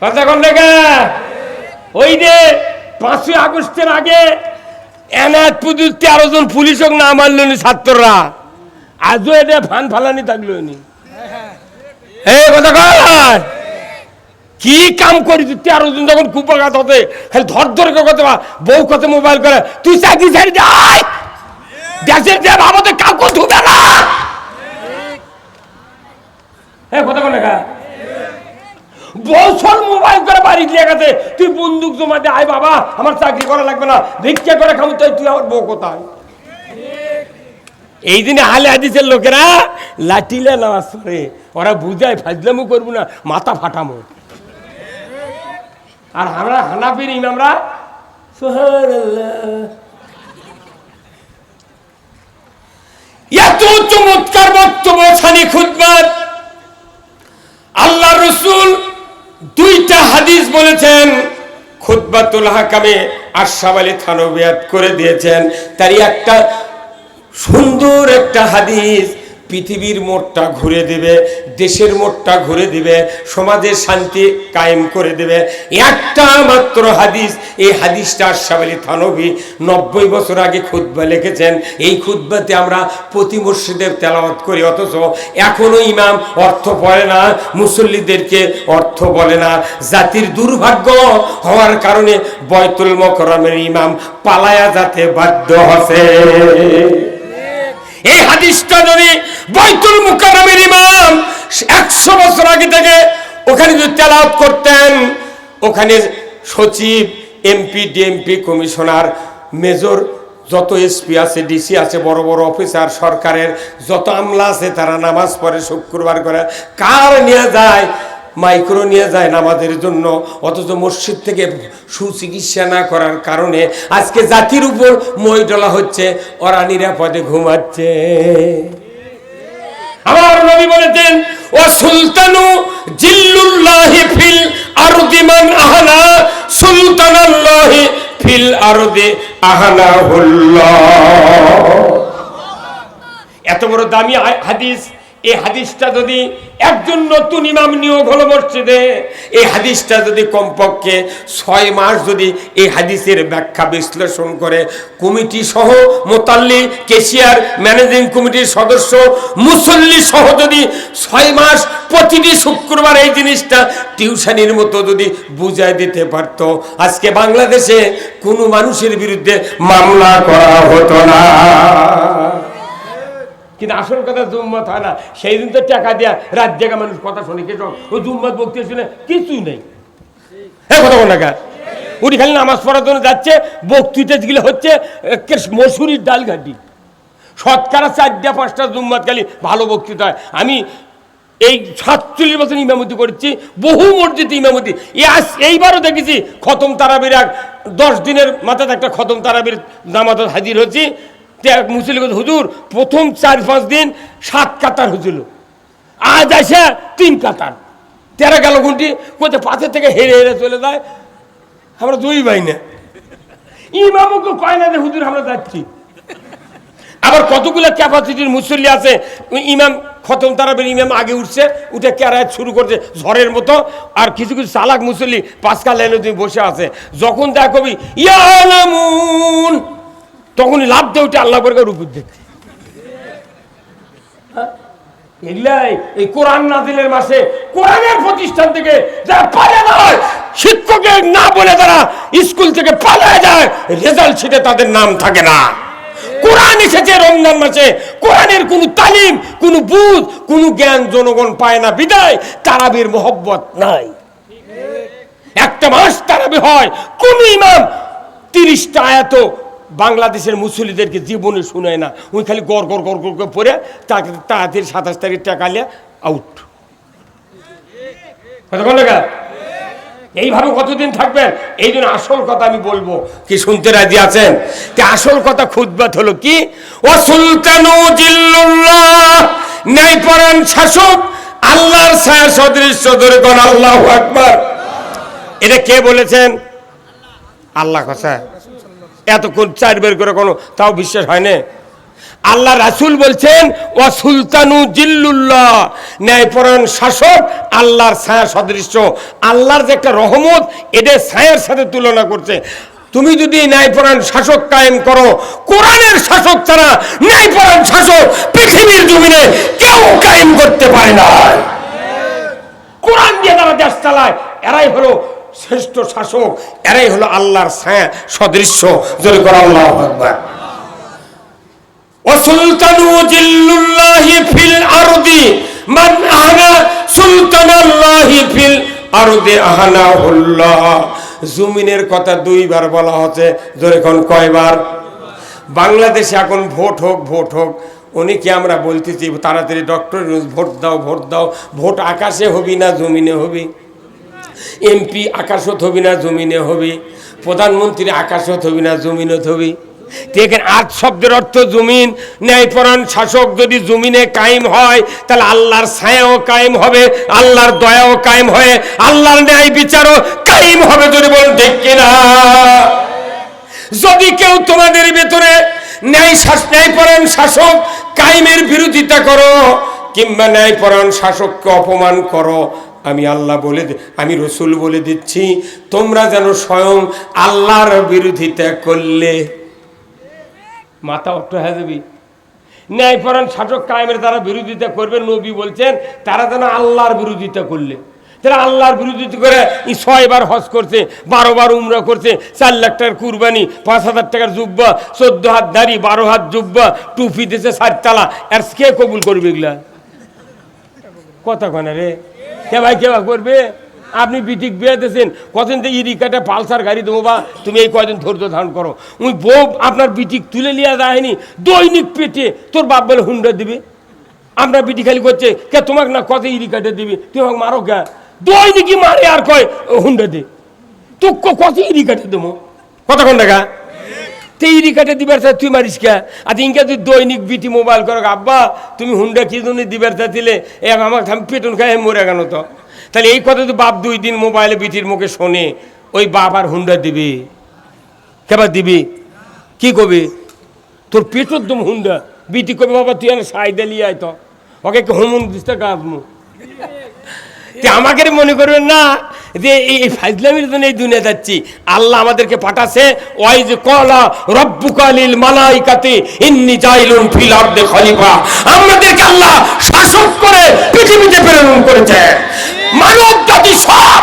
কতক্ষণ থেকে ওই যে 5ই আগস্টের আগে এনায়ত পুজোর 13 জন পুলিশক না মারল নি ছাত্ররা, আজও এটা ফান ফালানি থাকলো নি। কি কাম করি তুই 13 জন যখন কুপাঘাত হতে খালি ধর ধরে কথা বউ কত মোবাইল করে তুই চাকরি ছাড়ি যাই দেশের যে বাবাতে কাউকে ধুবে না। হ্যাঁ কতক্ষণ দেখা বছর মোবাইল করে বাড়ি দিয়ে গেছে, তুই বন্দুক জমা দে, আয় বাবা আমার চাকরি করা লাগবে না, ভিক্ষা করে খাবো, তুই আমার বউ কোথায়? এই দিনে আলে হাদিসের লোকেরা লাঠিলে নামাজ পড়ে, ওরা বুঝায় ফাজলামু করবো না, মাথা ফাটামো। আর আমরা হানাফির ইমামরা সুবহানাল্লাহ, এত চমৎকার বক্তব্য ছানি খুতবাত। আল্লাহ রাসূল 2টা হাদিস বলেছেন, খুতবাতুল হাকামে আশরাফ আলী থানভী করে দিয়েছেন। তারই একটা সুন্দর একটা হাদিস পৃথিবীর মোড়টা ঘুরে দিবে, দেশের মোড়টা ঘুরে দিবে, সমাজের শান্তি কায়েম করে দেবে। একটা মাত্র হাদিস, এই হাদিসটা আশরাফ আলী থানভী 90 বছর আগে খুতবা লিখেছেন। এই খুতবাতে আমরা প্রতি মসজিদে তেলাওয়াত করি, অথচ এখনো ইমাম অর্থ পড়ে না, মুসল্লিদেরকে অর্থ বলে না। জাতির দুর্ভাগ্য হওয়ার কারণে বয়তুল মুকাররমের ইমাম পালায়া যেতে বাধ্য হচ্ছে। এই হাদিসটা যদি বয়তুল মুকাররমের ইমাম 100 বছর আগে থেকে ওখানে যদি তেলাওয়াত করতেন, ওখানে সচিব, এমপি, ডিএমপি, কমিশনার, মেজর, যত এসপি আছে, ডিসি আছে, বড় বড় অফিসার, সরকারের যত আমলা আছে, তারা নামাজ পড়ে শুক্রবার করে। কার নিয়ে যায়? মাইক্রো নিয়ে যায় নামাজের জন্য। অথচ মসজিদ থেকে সুচিকিৎসা না করার কারণে আজকে জাতির উপর মই ডলা হচ্ছে, ওরা নিরাপদে ঘুমাচ্ছে। আমার নবী বলেছেন, ও সুলতানু জিল্লুল্লাহি ফিল আরদি মান আহনা সুলতানাল্লাহি ফিল আরদি আহনাহুল্লাহ। এত বড় দামি হাদিস, এই হাদিসটা যদি একজন নতুন ইমাম নিয়োগ হলো মসজিদে, এই হাদিসটা যদি কমপক্ষে 6 মাস যদি এই হাদিসের ব্যাখ্যা বিশ্লেষণ করে, কমিটি সহ, মোতাল্লি, কেশিয়ার, ম্যানেজিং কমিটির সদস্য, মুসল্লি সহ যদি 6 মাস প্রতিটি শুক্রবার এই জিনিসটা টিউশনির মতো যদি বুঝাই দিতে পারতো, আজকে বাংলাদেশে কোনো মানুষের বিরুদ্ধে মামলা করা হতো না। কিন্তু আসল কথা জুম্মত হয় না। সেই দিন তো টাকা দেয়া রাত জায়গা মানুষ কথা শোনে, কে ও জুম্মত বক্তৃতা শুনে কিছুই নেই। হ্যাঁ কথা বল না, উনি খালি নামাজ পড়ার জন্য যাচ্ছে, বক্তৃতা যেগুলো হচ্ছে মসুরির ডাল ঘাটি, শতকরা 4-5টা জুম্মত খালি ভালো বক্তৃতা হয়। আমি এই 47 বছর ইমামতি করেছি, বহু মসজিদে ইমামতি। এইবারও দেখেছি খতম তারাবির 10 দিনের মাথায় একটা খতম তারাবির নামাজ হাজির হচ্ছি। মুসলিম হুজুর প্রথম 4-5 দিন 7 কাতার হয়েছিল, আজ আসে 3 কাতার। 13 গেল ঘন্টি কোথায় পাথর থেকে হেরে হেরে চলে যায়। আমরা 2 ভাই না, ইমামকে কয় না যে হুজুর আমরা যাচ্ছি। আবার কতগুলো ক্যাপাসিটির মুসল্লি আছে, ইমাম খতম তারাবির ইমাম আগে উঠছে, উঠে ক্যারায়াত শুরু করছে ঝড়ের মতো। আর কিছু কিছু চালাক মুসল্লি 5 লাইনে তুমি বসে আছে, যখন দেখবি ইয়ালামুন তখনই লাভ দিয়ে উঠে আল্লাহ করে রুকুর দেখতে। এগুলাই এই কোরআন নাজিলের মাসে কোরআনের প্রতিষ্ঠান থেকে যারা পালে নয়, শিক্ষকের না বলে তারা স্কুল থেকে পালায় যায়, রেজাল্ট শিটে তাদের নাম থাকে না। কোরআন এসেছে রমজান মাসে, কোরআনের কোনো তালিম, কোনো বুঝ, কোনো জ্ঞান জনগণ পায় না, বিদায় তারাবির মোহব্বত নাই। একটা মাস তারাবি হয়, কোন ইমাম 30টা আয়াত বাংলাদেশের মুসল্লিদেরকে জীবনে শুনায় না। ওই খালি গড় গড় গড় গড় করে পড়ে তাকে তাড়াতাড়ি 27 তারিখ টাকা নিয়ে আউট। এইভাবে কতদিন থাকবেন? এই জন্য আসল কথা আমি বলবো, কি শুনতে রাজি আছেন? আসল কথা খুতবাত হলো কি, ও সুলতানু জিল্লুল্লাহ, ন্যায়পরায়ণ শাসক আল্লাহর ছায়া সদৃশ্য, ধরে কোন আল্লাহু আকবার। এটা কে বলেছেন? আল্লাহ কথা। এতক্ষণ 4 বের করে কোনো তাও বিশ্বাস হয় না। আল্লাহ রাসূল বলছেন ওয়া সুলতানু জিল্লুল্লাহ, ন্যায়পরায়ণ শাসক আল্লাহর ছায়া সদৃশ্য। আল্লাহর যে একটা রহমত, এটা ছায়ার সাথে তুলনা করছে। তুমি যদি ন্যায়পরায়ণ শাসক কায়েম করো, কোরআনের শাসক ছাড়া ন্যায়পরায়ণ শাসক পৃথিবীর জমিনে কেউ কায়েম করতে পারে না। কোরআন দিয়ে তারা দেশ চালায়, এরাই হলো শ্রেষ্ঠ শাসক, এরাই হলো আল্লাহর ছায়া সদৃশ্য। জোরে করে আল্লাহু আকবার। وسلطنوا جل الله في الأرض من أهنا سلطان الله في الأرض أهناه الله। জমিনের কথা দুইবার বলা হচ্ছে, জোরে কোন কয়বার? বাংলাদেশে এখন ভোট হোক অনেকে আমরা বলতেছি তাড়াতাড়ি ডক্টর ভোট দাও ভোট দাও। ভোট আকাশে হবি না জমিনে হবি? এমপি আকাশত হবি না জমিনে হবি? প্রধানমন্ত্রী আকাশত হবি না জমিনত হবি? দেখেন, আজ শব্দের অর্থ জমিন। ন্যায়পরায়ণ শাসক যদি জমিনে কায়েম হয়, তাহলে আল্লাহর ছায়াও কায়েম হবে, আল্লাহর দয়াও কায়েম হয়, আল্লাহর ন্যায় বিচারও কায়েম হবে। যদি বলেন ঠিক কিনা? যদি কেউ তোমাদের ভেতরে ন্যায়পরায়ণ শাসক কায়েমের বিরোধিতা করো, কিংবা ন্যায়পরায়ণ শাসককে অপমান করো, আমি আল্লাহ আমি রসুল বলে দিচ্ছি, তোমরা যেন স্বয়ং আল্লাহর বিরোধিতা করলে মাথা অট্ট হয়ে যাবি। ন্যায়পরায়ণ শাসক কায়েমের তারা বিরোধিতা করবে, নবী বলছেন তারা যেন আল্লাহর বিরোধিতা করলে। তারা আল্লাহর বিরোধিতা করে 6 বার হজ করছে, 12 বার উমরা করছে, 4 লাখ টাকার কুরবানি, 5,000 টাকার জুব্বা, 14 হাত দাড়ি, 12 হাত জুব্বা, টুপি দিয়েছে 4 তালা। আর কে কবুল করবে এগুলা? কথা কনা রে, কেবা করবে? আপনি বিটিক বিয়ে দিয়েছেন, কতদিন তো ইরিকাটা পালসার গাড়ি দেবো, বা তুমি এই কয়দিন ধৈর্য ধারণ করো। ওই বউ আপনার বিটিক তুলে লিয়া যায়নি, দৈনিক পেটে তোর বাপ বলে হুন্ডা দিবে। আমরা বিটি খালি করছে কে তোমাকে না কত ইরিকাটা দিবি, তুমি আমাকে মারো কে? দৈনিকই মারে আর কয় হুন্ডা দে। তো কত ইরিকাটা দেবো? কতক্ষণ টাকা তো ইরিকাটা দিবার চাই, তুই মারিস কে? আর ইনকা তুই দৈনিক বিটি মোবাইল করো, আব্বা তুমি হুন্ডা কি জন্য দিবার চাইছিলে, আমাকে আমি পেটন খাই মরে গেল। তো তাহলে এই কথা তো বাপ 2 দিন মোবাইলে বিটির মুখে শোনে, ওই বাপ আর হুন্ডা দিবি? কেবার দিবি? কি কবি? তোর পেটর দম হুন্ডা। বিটি কবি বাবা তুই আর সাইডে লিয়ে আয়, তো ওকে হোমন দিতে গাছমু। আমাকে মনে করবেন না যে এই ফাজলামির জন্য এই দুনিয়া যাচ্ছি। আল্লাহ আমাদেরকে পাঠাছে, ওই যে কলা রব্বুকা লিল মালাইকাতি ইন্নী জাইলুন ফিল আরদি খলিফা। আমাদেরকে আল্লাহ শাসক করে পৃথিবীতে প্রেরণ করেছে। মানব জাতি সব